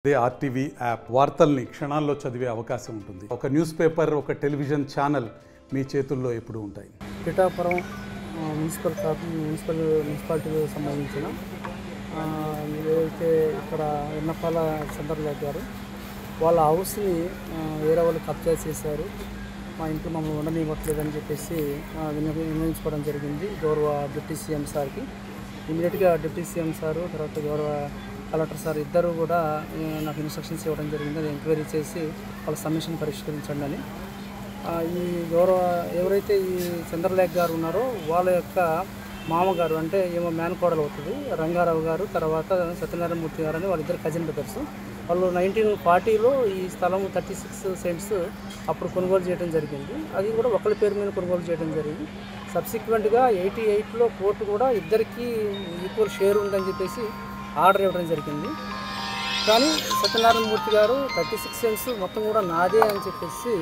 అదే RTV app వార్తల్ని క్షణాల్లో చదివే అవకాశం ఉంటుంది. ఒక న్యూస్ పేపర్, ఒక టెలివిజన్ ఛానల్ మీ చేతుల్లో ఎప్పుడూ ఉంటాయి. పిఠాపురం మున్సిపాలిటీకి సంబంధించిన ఏదైతే ఇక్కడ ఎన్నపాల చంద్రలేఖ గారు వాళ్ళ హౌస్ని వేరే వాళ్ళు కబ్జా చేశారు, మా ఇంట్లో మమ్మల్ని ఉండనివ్వట్లేదని చెప్పేసి వినియోగించుకోవడం జరిగింది గౌరవ డిప్యూటీ సీఎం సార్కి. ఇమీడియట్గా డిప్యూటీ సీఎం సారు, తర్వాత గౌరవ కలెక్టర్ సార్ ఇద్దరు కూడా నాకు ఇన్స్ట్రక్షన్స్ ఇవ్వడం జరిగింది. అది ఎంక్వైరీ చేసి వాళ్ళ సమస్యను పరిష్కరించండి అని. ఈ గౌరవ ఎవరైతే ఈ చంద్రలేఖ గారు ఉన్నారో వాళ్ళ యొక్క మామగారు, అంటే ఏమో మేనకోడలు అవుతుంది, రంగారావు గారు, తర్వాత సత్యనారాయణమూర్తి గారు అని వాళ్ళిద్దరు కజిన్ బ్రదర్స్. వాళ్ళు 1940లో ఈ స్థలం 36 సెంట్స్ అప్పుడు కొనుగోలు చేయడం జరిగింది. అది కూడా ఒకరి పేరు మీద కొనుగోలు చేయడం జరిగింది. సబ్సిక్వెంట్గా 88లో కోర్టు కూడా ఇద్దరికీ ఈక్వల్ షేర్ ఉందని చెప్పేసి ఆర్డర్ ఇవ్వడం జరిగింది. కానీ సత్యనారాయణమూర్తి గారు 36 సెంట్స్ మొత్తం కూడా నాదే అని చెప్పేసి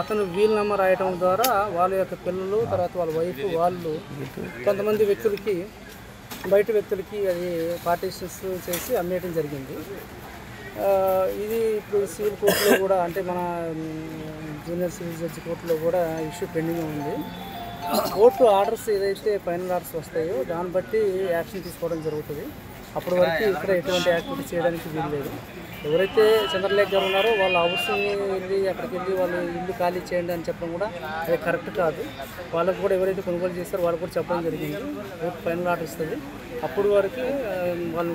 అతను వీలునామా రాయటం ద్వారా వాళ్ళ యొక్క పిల్లలు, తర్వాత వాళ్ళ వైఫ్, వాళ్ళు కొంతమంది వ్యక్తులకి, బయట వ్యక్తులకి అది పార్టీషన్స్ చేసి అమ్మేయడం జరిగింది. ఇది ఇప్పుడు సివిల్ కోర్టులో కూడా, అంటే మన జూనియర్ సివిల్ జడ్జి కోర్టులో కూడా ఇష్యూ పెండింగ్ ఉంది. కోర్టు ఆర్డర్స్ ఏదైతే ఫైనల్ ఆర్డర్స్ వస్తాయో దాన్ని బట్టి యాక్షన్ తీసుకోవడం జరుగుతుంది. అప్పటి వరకు ఇక్కడ ఎటువంటి యాక్టివిటీ చేయడానికి వీలు లేదు. ఎవరైతే చంద్రలేఖ గారు ఉన్నారో వాళ్ళ హౌస్ని వెళ్ళి అక్కడికి వెళ్ళి వాళ్ళు ఇల్లు ఖాళీ చేయండి అని చెప్పడం కూడా అది కరెక్ట్ కాదు. వాళ్ళకు కూడా ఎవరైతే కొనుగోలు చేస్తారో వాళ్ళకు కూడా చెప్పడం జరిగింది. కోర్టు ఫైనల్ ఆర్డర్ ఇస్తుంది, అప్పుడు వరకు వాళ్ళు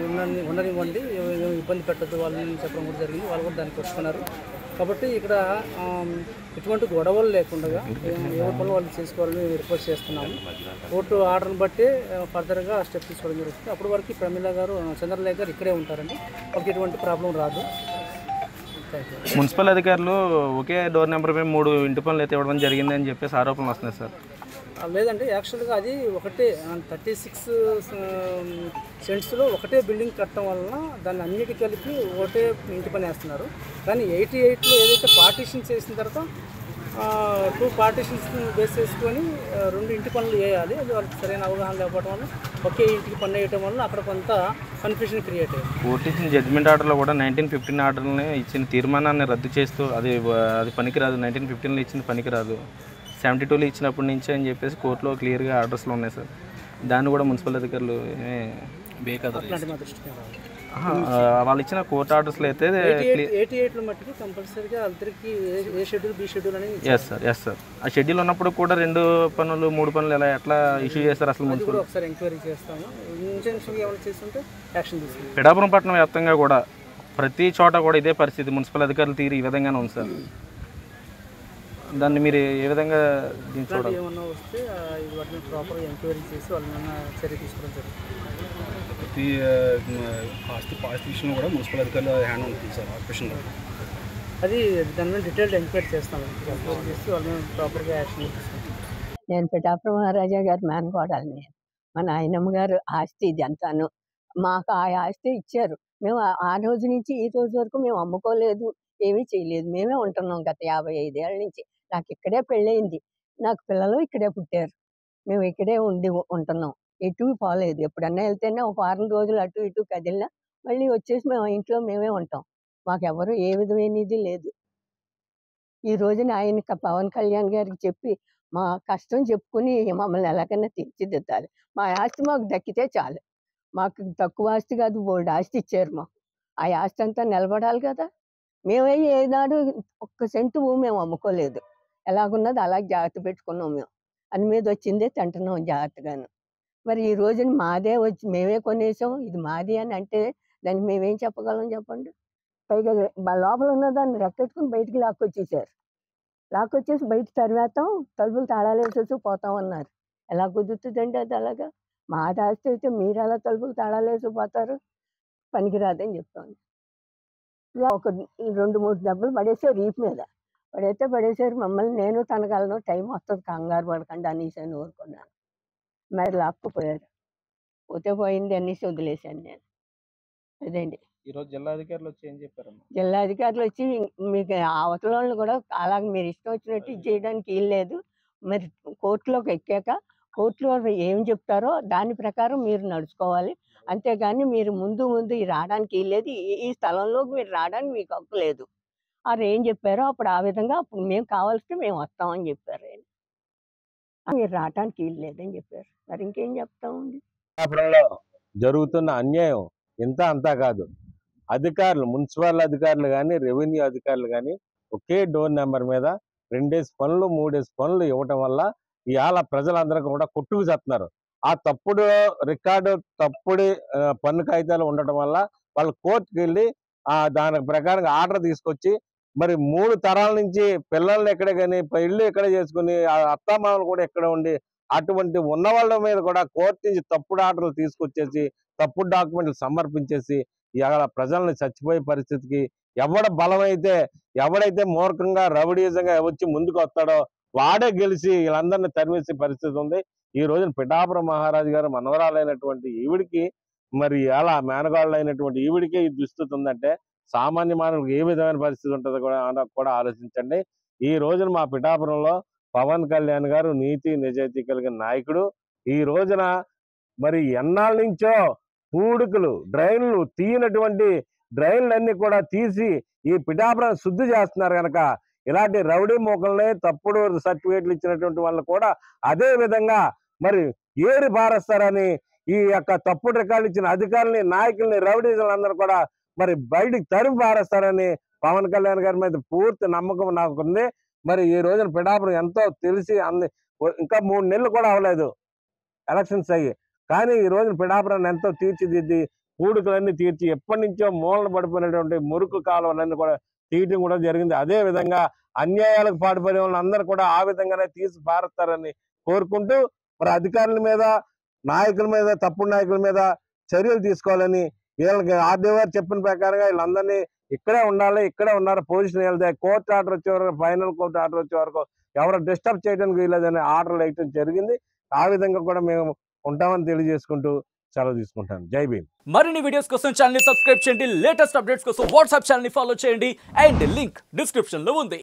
ఉండనివ్వండి, ఏమి ఇబ్బంది పెట్టద్దు వాళ్ళని చెప్పడం కూడా జరిగింది. వాళ్ళు కూడా దానికి ఒప్పుకున్నారు. కాబట్టి ఇక్కడ ఎటువంటి గొడవలు లేకుండా ఎవరి పనులు వాళ్ళు చేసుకోవాలని రిక్వెస్ట్ చేస్తున్నాము. కోర్టు ఆర్డర్ని బట్టి ఫర్దర్గా స్టెప్ తీసుకోవడం జరుగుతుంది. అప్పటి వరకు ప్రమీల గారు, చంద్రలేఖ గారు ఇక్కడే ఉంటారండి, వాళ్ళకి ఎటువంటి ప్రాబ్లం రాదు. మున్సిపల్ అధికారులు ఒకే డోర్ నెంబర్ పై 3 ఇంటి పనులు అయితే ఇవ్వడం జరిగింది అని చెప్పేసి ఆరోపణలు వస్తున్నాయి సార్. లేదండి, యాక్చువల్గా అది ఒకటే 36 సెంట్స్లో ఒకటే బిల్డింగ్ కట్టడం వలన దాన్ని అన్నిటి కలిపి ఒకటే ఇంటి పని వేస్తున్నారు. కానీ 88లో ఏదైతే పార్టీషన్ చేసిన తర్వాత 2 పార్టీషన్స్ బేస్ చేసుకొని 2 ఇంటి పనులు వేయాలి. అది వాళ్ళకి సరైన అవగాహన లేకపోవడం వల్ల ఒకే ఇంటికి పన్ను వేయటం వల్ల అక్కడ కొంత కన్ఫ్యూజన్ క్రియేట్ అయ్యింది. కోర్టు ఇచ్చిన జడ్జిమెంట్ ఆర్డర్లో కూడా 1915 ఆర్డర్ని ఇచ్చిన తీర్మానాన్ని రద్దు చేస్తూ అది పనికిరాదు, 1915లో ఇచ్చింది పనికిరాదు, 72లో ఇచ్చినప్పటి నుంచి అని చెప్పేసి కోర్టులో క్లియర్గా ఆర్డర్స్లో ఉన్నాయి సార్. దాన్ని కూడా మున్సిపల్ అధికారులు వాళ్ళు ఇచ్చిన కోర్టు ఆర్డర్స్లో అయితే 88లో మట్టుకు కంపల్సరీగా అందరికీ ఏ షెడ్యూల్, బి షెడ్యూల్ అని. Yes sir. ఆ షెడ్యూల్ ఉన్నప్పుడు కూడా 2 పనులు 3 పనులు ఎట్లా ఇష్యూ చేస్తారు అసలు? మున్సిపల్ ఒకసారి ఎంక్వైరీ చేస్తాము. ఇంటెన్షన్గా ఏమైనా చేస్తుంటే యాక్షన్ తీసుకుంటాం. పిఠాపురం పట్టణం వ్యాప్తంగా కూడా ప్రతి చోట కూడా ఇదే పరిస్థితి, మున్సిపల్ అధికారులు తీరు ఈ విధంగానే ఉంది సార్. దాన్ని మీరు ఏ విధంగా చూడాలి? ఏమన్నా వస్తే వాటిని ప్రాపర్గా ఎంక్వైరీ చేసి వాళ్ళని చర్య తీసుకోవడం జరుగుతుంది. ప్రతి పాస్ట్ విషయంలో కూడా మున్సిపల్ అధికారులు హ్యాండ్ ఉంటుంది సార్ ఆపరేషన్లో. అది దాని మీద డీటెయిల్డ్ ఎంక్వైరీ చేస్తాం, ఎంక్వైరీ చేసి వాళ్ళని ప్రాపర్గా యాక్షన్ తీసుకుంటాం. నేను పిఠాపురం మహారాజా గారు మేనకోడల్ని. మా నాయనమ్మ గారు ఆస్తి ఇది అంతాను. మాకు ఆ ఆస్తి ఇచ్చారు. మేము ఆ రోజు నుంచి ఈ రోజు వరకు మేము అమ్ముకోలేదు, ఏమీ చేయలేదు, మేమే ఉంటున్నాం గత 55 ఏళ్ళ నుంచి. నాకు ఇక్కడే పెళ్ళయింది, నాకు పిల్లలు ఇక్కడే పుట్టారు, మేము ఇక్కడే ఉంటున్నాం, ఎటు పోలేదు. ఎప్పుడన్నా వెళ్తేనే ఒక వారం రోజులు అటు ఇటు కదిలినా మళ్ళీ వచ్చేసి మేము ఇంట్లో మేమే ఉంటాం. మాకెవరు ఏ విధమైనది లేదు. ఈ రోజున ఆయన పవన్ కళ్యాణ్ గారికి చెప్పి మా కష్టం చెప్పుకుని మమ్మల్ని ఎలాగైనా తీర్చిదిద్దాలి. మా ఆస్తి మాకు దక్కితే చాలు. మాకు తక్కువ ఆస్తి కాదు, బోల్డ్ ఆస్తి ఇచ్చారు మాకు. ఆ ఆస్తి అంతా నిలబడాలి కదా. మేమే ఏనాడు 1 సెంటు మేము అమ్ముకోలేదు, ఎలాగున్నది అలాగే జాగ్రత్త పెట్టుకున్నాం. మేము అని మీద వచ్చిందే తింటున్నాం జాగ్రత్తగాను. మరి ఈ రోజున మాదే వచ్చి మేమే కొనేసాం, ఇది మాది అని అంటే దానికి మేమేం చెప్పగలం చెప్పండి? పైగా లోపల ఉన్నదాన్ని రెక్కెట్టుకుని బయటికి లాక్కొచ్చేసి బయట తరివేస్తాం, తలుపులు తాళాలు వేసేసి పోతామన్నారు. ఎలా కుదురుతుందండి అది? అలాగా మా ఆస్తి అయితే మీరు ఎలా తలుపులు తాళాలు వేసిపోతారు? పనికిరాదని చెప్తాను. ఇలా ఒక 2-3 దెబ్బలు పడేసారు వీపు మీద, పడేసారు మమ్మల్ని. నేను తనగలను, టైం వస్తుంది, కంగారు పడకండి అనేసి అని ఊరుకున్నాను. మరి లాక్కుపోయారు, పోతే పోయింది అనేసి వదిలేశాను నేను. అదండి. ఈరోజు జిల్లా అధికారులు వచ్చి ఏం చెప్పారమ్మా? జిల్లా అధికారులు వచ్చి మీకు అవతల వాళ్ళు కూడా అలాగే మీరు ఇష్టం వచ్చినట్టు ఇది చేయడానికి వీలు లేదు, మరి కోర్టులోకి ఎక్కాక కోర్టులో ఏం చెప్తారో దాని ప్రకారం మీరు నడుచుకోవాలి, అంతేగాని మీరు ముందు ముందు ఈ రావడానికి లేదు, ఈ స్థలంలోకి మీరు రావడానికి మీకు హక్కు లేదు. ఆరు ఏం చెప్పారో అప్పుడు ఆ విధంగా అప్పుడు మేము కావాల్సి మేము వస్తామని చెప్పారు ఆయన. మీరు రావటానికి వీలు లేదని చెప్పారు. మరి ఇంకేం చెప్తామండి. పిఠాపురంలో జరుగుతున్న అన్యాయం ఇంత అంతా కాదు. అధికారులు, మున్సిపల్ అధికారులు కానీ, రెవెన్యూ అధికారులు కానీ ఒకే డోర్ నెంబర్ మీద 2 పనులు 3 పనులు ఇవ్వటం వల్ల ఇవాళ ప్రజలందరూ కూడా కొట్టుకు చేస్తున్నారు. ఆ తప్పుడు రికార్డు, తప్పుడు పన్ను కాగితాలు ఉండటం వల్ల వాళ్ళు కోర్టుకు వెళ్ళి దాని ప్రకారం ఆర్డర్ తీసుకొచ్చి మరి 3 తరాల నుంచి పిల్లల్ని ఎక్కడే కానీ ఇల్లు ఎక్కడ చేసుకుని అత్తామామలు కూడా ఎక్కడ ఉండి అటువంటి ఉన్న వాళ్ళ మీద కూడా కోర్టు నుంచి తప్పుడు ఆర్డర్లు తీసుకొచ్చేసి తప్పుడు డాక్యుమెంట్లు సమర్పించేసి ఇవాళ ప్రజల్ని చచ్చిపోయే పరిస్థితికి ఎవడైతే మూర్ఖంగా రౌడీజంగా వచ్చి ముందుకు వస్తాడో వాడే గెలిచి వీళ్ళందరినీ తరిమేసే పరిస్థితి ఉంది. ఈ రోజున పిఠాపురం మహారాజు గారు మనవరాలైనటువంటి ఈవిడికి మరి ఇలా మేనగాళ్ళు అయినటువంటి ఈవిడికే ఈ దుస్థితి ఉందంటే సామాన్య మానవులకు ఏ విధమైన పరిస్థితి ఉంటుందో కూడా ఆలోచించండి. ఈ రోజున మా పిఠాపురంలో పవన్ కళ్యాణ్ గారు నీతి నిజాయితీ కలిగిన నాయకుడు. ఈ రోజున మరి ఎన్నాళ్ళ నుంచో పూడికలు డ్రైన్లు తీయనటువంటి డ్రైన్లన్నీ కూడా తీసి ఈ పిఠాపురం శుద్ధి చేస్తున్నారు కనుక ఇలాంటి రౌడీ మోకల్ని తప్పుడు సర్టిఫికేట్లు ఇచ్చినటువంటి వాళ్ళు కూడా అదే విధంగా మరి ఏరి పారేస్తారని ఈ యొక్క తప్పుడు రికార్డులు ఇచ్చిన అధికారులని, నాయకుల్ని, రౌడీలందరూ కూడా మరి బయటికి తరిమి పారేస్తారని పవన్ కళ్యాణ్ గారి మీద పూర్తి నమ్మకం నాకు ఉంది. మరి ఈ రోజున పిఠాపురం ఎంతో తెలిసి ఇంకా 3 నెలలు కూడా అవ్వలేదు ఎలక్షన్స్ అయ్యి, కానీ ఈ రోజున పిఠాపురాన్ని ఎంతో తీర్చిదిద్ది పూడికలన్నీ తీర్చి ఎప్పటి నుంచో మూలన పడిపోయినటువంటి మురుకు కాలువలన్నీ కూడా తీయటం కూడా జరిగింది. అదే విధంగా అన్యాయాలకు పాటుపడే వాళ్ళందరూ కూడా ఆ విధంగానే తీసి పారుతారని కోరుకుంటూ మరి అధికారుల మీద, నాయకుల మీద, తప్పుడు నాయకుల మీద చర్యలు తీసుకోవాలని వీళ్ళకి ఆర్డీఓ గారు చెప్పిన ప్రకారంగా వీళ్ళందరినీ ఇక్కడే ఉండాలి, ఇక్కడే ఉన్నారు, పొజిషన్ వెళ్తే కోర్టు ఆర్డర్ వచ్చే వరకు, ఫైనల్ కోర్టు ఆర్డర్ వచ్చే వరకు ఎవరు డిస్టర్బ్ చేయడానికి వీలేదని ఆర్డర్లు వేయటం జరిగింది. ఆ విధంగా కూడా మేము ఉంటామని తెలియజేసుకుంటూ సెలవు తీసుకుంటాను. జై భీమ్. మరిన్ని వీడియోస్ కోసం ఛానల్ ని సబ్స్క్రైబ్ చేయండి, లేటెస్ట్ అప్డేట్స్ కోసం వాట్సాప్ ఛానల్ ని ఫాలో చేయండి అండ్ లింక్ డిస్క్రిప్షన్ లో ఉంది.